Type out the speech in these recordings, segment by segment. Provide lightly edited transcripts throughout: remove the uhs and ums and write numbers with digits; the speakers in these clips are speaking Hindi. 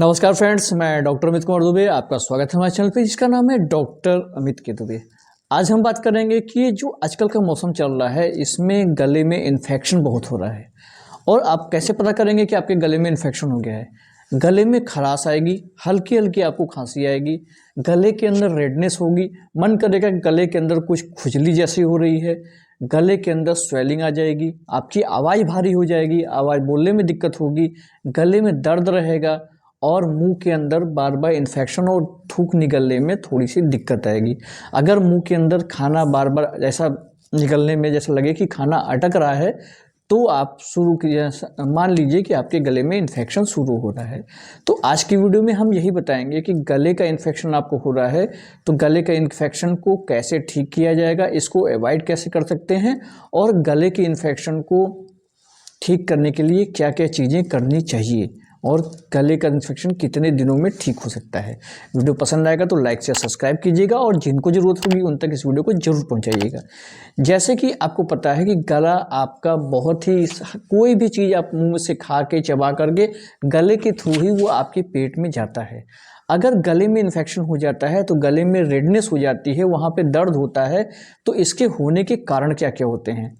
नमस्कार फ्रेंड्स, मैं डॉक्टर अमित कुमार दुबे। आपका स्वागत है हमारे चैनल पे जिसका नाम है डॉक्टर अमित के दुबे। आज हम बात करेंगे कि ये जो आजकल का मौसम चल रहा है इसमें गले में इन्फेक्शन बहुत हो रहा है और आप कैसे पता करेंगे कि आपके गले में इन्फेक्शन हो गया है। गले में खराश आएगी, हल्की हल्की आपको खांसी आएगी, गले के अंदर रेडनेस होगी, मन करेगा कि गले के अंदर कुछ खुजली जैसी हो रही है, गले के अंदर स्वेलिंग आ जाएगी, आपकी आवाज़ भारी हो जाएगी, आवाज़ बोलने में दिक्कत होगी, गले में दर्द रहेगा और मुंह के अंदर बार बार इन्फेक्शन और थूक निकलने में थोड़ी सी दिक्कत आएगी। अगर मुंह के अंदर खाना बार बार ऐसा निकलने में जैसा लगे कि खाना अटक रहा है तो आप मान लीजिए कि आपके गले में इन्फेक्शन शुरू हो रहा है। तो आज की वीडियो में हम यही बताएंगे कि गले का इन्फेक्शन आपको हो रहा है तो गले का इन्फेक्शन को कैसे ठीक किया जाएगा, इसको अवॉइड कैसे कर सकते हैं और गले के इन्फेक्शन को ठीक करने के लिए क्या क्या चीज़ें करनी चाहिए और गले का इन्फेक्शन कितने दिनों में ठीक हो सकता है। वीडियो पसंद आएगा तो लाइक से सब्सक्राइब कीजिएगा और जिनको ज़रूरत होगी उन तक इस वीडियो को जरूर पहुंचाइएगा। जैसे कि आपको पता है कि गला आपका बहुत ही, कोई भी चीज़ आप मुंह से खा के चबा करके गले के थ्रू ही वो आपके पेट में जाता है। अगर गले में इन्फेक्शन हो जाता है तो गले में रेडनेस हो जाती है, वहाँ पर दर्द होता है। तो इसके होने के कारण क्या क्या होते हैं?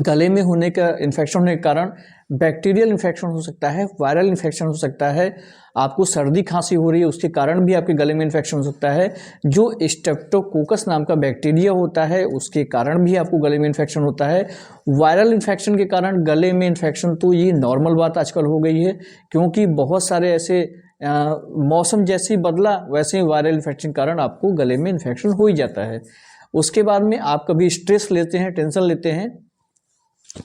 गले में होने का इन्फेक्शन होने के कारण बैक्टीरियल इन्फेक्शन हो सकता है, वायरल इन्फेक्शन हो सकता है, आपको सर्दी खांसी हो रही है उसके कारण भी आपके गले में इन्फेक्शन हो सकता है, जो स्ट्रेप्टोकोकस नाम का बैक्टीरिया होता है उसके कारण भी आपको गले में इन्फेक्शन होता है। वायरल इन्फेक्शन के कारण गले में इन्फेक्शन, तो ये नॉर्मल बात आजकल हो गई है क्योंकि बहुत सारे ऐसे मौसम जैसे ही बदला वैसे ही वायरल इन्फेक्शन के कारण आपको गले में इन्फेक्शन हो ही जाता है। उसके बाद में आप कभी स्ट्रेस लेते हैं, टेंशन लेते हैं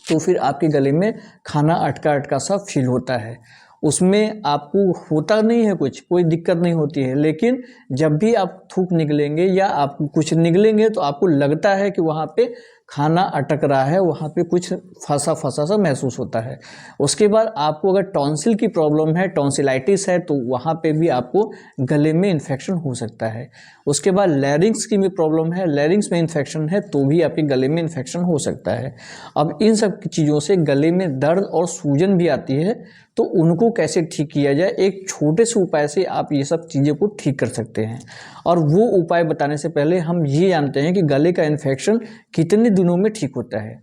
तो फिर आपके गले में खाना अटका अटका सा फील होता है। उसमें आपको होता नहीं है कुछ, कोई दिक्कत नहीं होती है, लेकिन जब भी आप थूक निकलेंगे या आप कुछ निकलेंगे तो आपको लगता है कि वहाँ पे खाना अटक रहा है, वहाँ पे कुछ फंसा फंसा सा महसूस होता है। उसके बाद आपको अगर टॉन्सिल की प्रॉब्लम है, टॉन्सिलाइटिस है, तो वहाँ पे भी आपको गले में इन्फेक्शन हो सकता है। उसके बाद लैरिंग्स की भी प्रॉब्लम है, लैरिंग्स में इन्फेक्शन है तो भी आपके गले में इन्फेक्शन हो सकता है। अब इन सब चीज़ों से गले में दर्द और सूजन भी आती है, तो उनको कैसे ठीक किया जाए, एक छोटे से उपाय से आप ये सब चीज़ों को ठीक कर सकते हैं। और वो उपाय बताने से पहले हम ये जानते हैं कि गले का इन्फेक्शन कितने दिनों में ठीक होता है।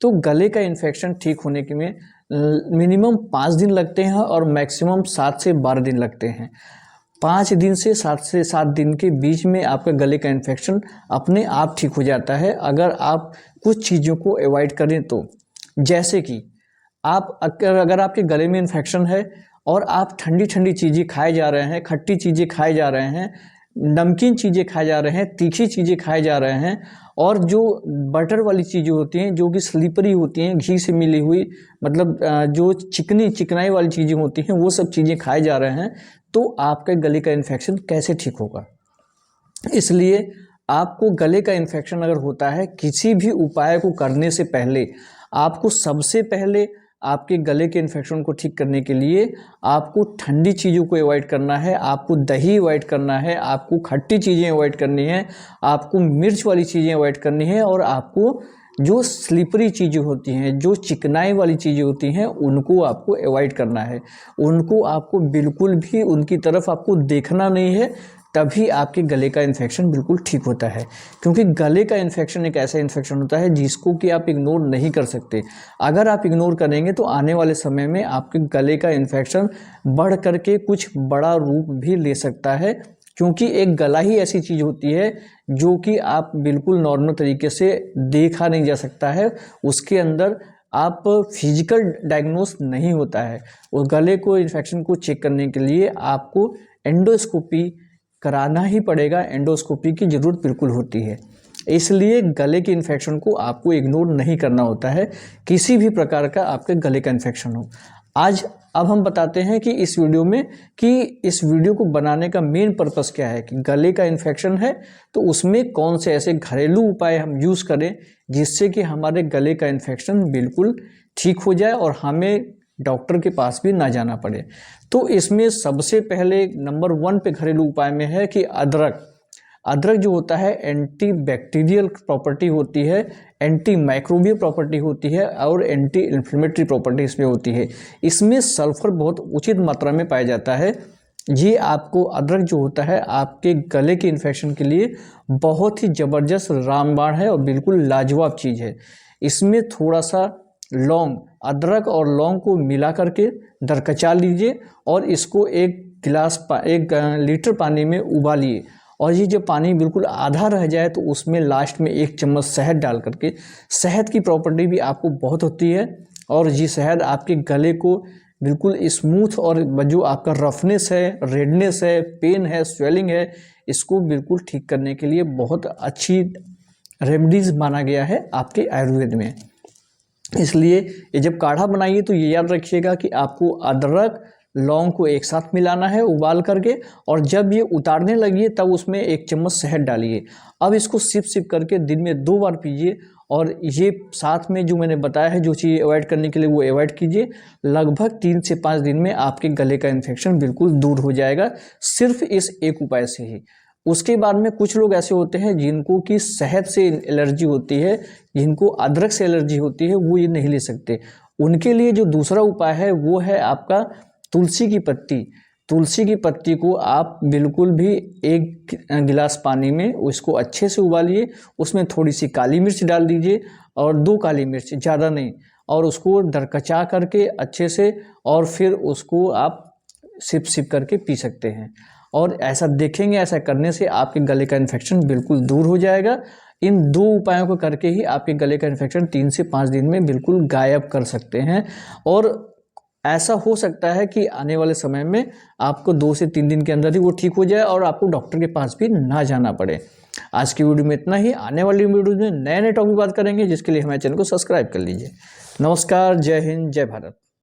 तो गले का इन्फेक्शन ठीक होने के में मिनिमम 5 दिन लगते हैं और मैक्सिमम 7 से 12 दिन लगते हैं। 5 दिन से 7 दिन के बीच में आपका गले का इन्फेक्शन अपने आप ठीक हो जाता है अगर आप कुछ चीज़ों को अवॉइड करें तो। जैसे कि आप अगर आपके गले में इन्फेक्शन है और आप ठंडी ठंडी चीज़ें खाए जा रहे हैं, खट्टी चीज़ें खाए जा रहे हैं, नमकीन चीज़ें खाए जा रहे हैं, तीखी चीज़ें खाए जा रहे हैं और जो बटर वाली चीज़ें होती हैं जो कि स्लिपरी होती हैं, घी से मिली हुई, मतलब जो चिकनाई वाली चीज़ें होती हैं वो सब चीज़ें खाए जा रहे हैं, तो आपके गले का इन्फेक्शन कैसे ठीक होगा। इसलिए आपको गले का इन्फेक्शन अगर होता है, किसी भी उपाय को करने से पहले आपको सबसे पहले आपके गले के इन्फेक्शन को ठीक करने के लिए आपको ठंडी चीज़ों को अवॉइड करना है, आपको दही अवॉइड करना है, आपको खट्टी चीज़ें अवॉइड करनी है, आपको मिर्च वाली चीज़ें अवॉइड करनी है और आपको जो स्लिपरी चीज़ें होती हैं, जो चिकनाई वाली चीज़ें होती हैं, उनको आपको अवॉइड करना है। उनको आपको बिल्कुल भी उनकी तरफ आपको देखना नहीं है, तभी आपके गले का इन्फेक्शन बिल्कुल ठीक होता है। क्योंकि गले का इन्फेक्शन एक ऐसा इन्फेक्शन होता है जिसको कि आप इग्नोर नहीं कर सकते। अगर आप इग्नोर करेंगे तो आने वाले समय में आपके गले का इन्फेक्शन बढ़ करके कुछ बड़ा रूप भी ले सकता है, क्योंकि एक गला ही ऐसी चीज़ होती है जो कि आप बिल्कुल नॉर्मल तरीके से देखा नहीं जा सकता है। उसके अंदर आप फिजिकल डायग्नोस नहीं होता है। उस गले को इन्फेक्शन को चेक करने के लिए आपको एंडोस्कोपी कराना ही पड़ेगा, एंडोस्कोपी की ज़रूरत बिल्कुल होती है। इसलिए गले के इन्फेक्शन को आपको इग्नोर नहीं करना होता है, किसी भी प्रकार का आपके गले का इन्फेक्शन हो। अब हम बताते हैं कि इस वीडियो में कि इस वीडियो को बनाने का मेन पर्पस क्या है, कि गले का इन्फेक्शन है तो उसमें कौन से ऐसे घरेलू उपाय हम यूज़ करें जिससे कि हमारे गले का इन्फेक्शन बिल्कुल ठीक हो जाए और हमें डॉक्टर के पास भी ना जाना पड़े। तो इसमें सबसे पहले नंबर 1 पे घरेलू उपाय में है कि अदरक जो होता है एंटी बैक्टीरियल प्रॉपर्टी होती है, एंटी माइक्रोबियल प्रॉपर्टी होती है और एंटी इन्फ्लेमेटरी प्रॉपर्टी इसमें होती है। इसमें सल्फर बहुत उचित मात्रा में पाया जाता है। ये आपको अदरक जो होता है आपके गले के इन्फेक्शन के लिए बहुत ही ज़बरदस्त रामबाण है और बिल्कुल लाजवाब चीज़ है। इसमें थोड़ा सा लौंग, अदरक और लौंग को मिला करके दरकचा लीजिए और इसको एक लीटर पानी में उबालिए और ये जब पानी बिल्कुल आधा रह जाए तो उसमें लास्ट में 1 चम्मच शहद डाल करके, शहद की प्रॉपर्टी भी आपको बहुत होती है और ये शहद आपके गले को बिल्कुल स्मूथ और जो आपका रफनेस है, रेडनेस है, पेन है, स्वेलिंग है, इसको बिल्कुल ठीक करने के लिए बहुत अच्छी रेमेडीज़ माना गया है आपके आयुर्वेद में। इसलिए ये जब काढ़ा बनाइए तो ये याद रखिएगा कि आपको अदरक लौंग को एक साथ मिलाना है उबाल करके और जब ये उतारने लगिए तब उसमें 1 चम्मच शहद डालिए। अब इसको सिप सिप करके दिन में 2 बार पीजिए और ये साथ में जो मैंने बताया है जो चीज़ अवॉइड करने के लिए वो अवॉइड कीजिए। लगभग 3 से 5 दिन में आपके गले का इन्फेक्शन बिल्कुल दूर हो जाएगा, सिर्फ इस एक उपाय से ही। उसके बाद में कुछ लोग ऐसे होते हैं जिनको कि शहद से एलर्जी होती है, जिनको अदरक से एलर्जी होती है, वो ये नहीं ले सकते। उनके लिए जो दूसरा उपाय है वो है आपका तुलसी की पत्ती। तुलसी की पत्ती को आप बिल्कुल भी 1 गिलास पानी में उसको अच्छे से उबालिए, उसमें थोड़ी सी काली मिर्च डाल दीजिए और 2 काली मिर्च, ज़्यादा नहीं, और उसको दरकचा करके अच्छे से और फिर उसको आप सिप सिप करके पी सकते हैं। और ऐसा देखेंगे, ऐसा करने से आपके गले का इन्फेक्शन बिल्कुल दूर हो जाएगा। इन 2 उपायों को करके ही आपके गले का इन्फेक्शन 3 से 5 दिन में बिल्कुल गायब कर सकते हैं और ऐसा हो सकता है कि आने वाले समय में आपको 2 से 3 दिन के अंदर ही वो ठीक हो जाए और आपको डॉक्टर के पास भी ना जाना पड़े। आज की वीडियो में इतना ही। आने वाली वीडियो में नए नए टॉपिक बात करेंगे, जिसके लिए हमारे चैनल को सब्सक्राइब कर लीजिए। नमस्कार, जय हिंद, जय भारत।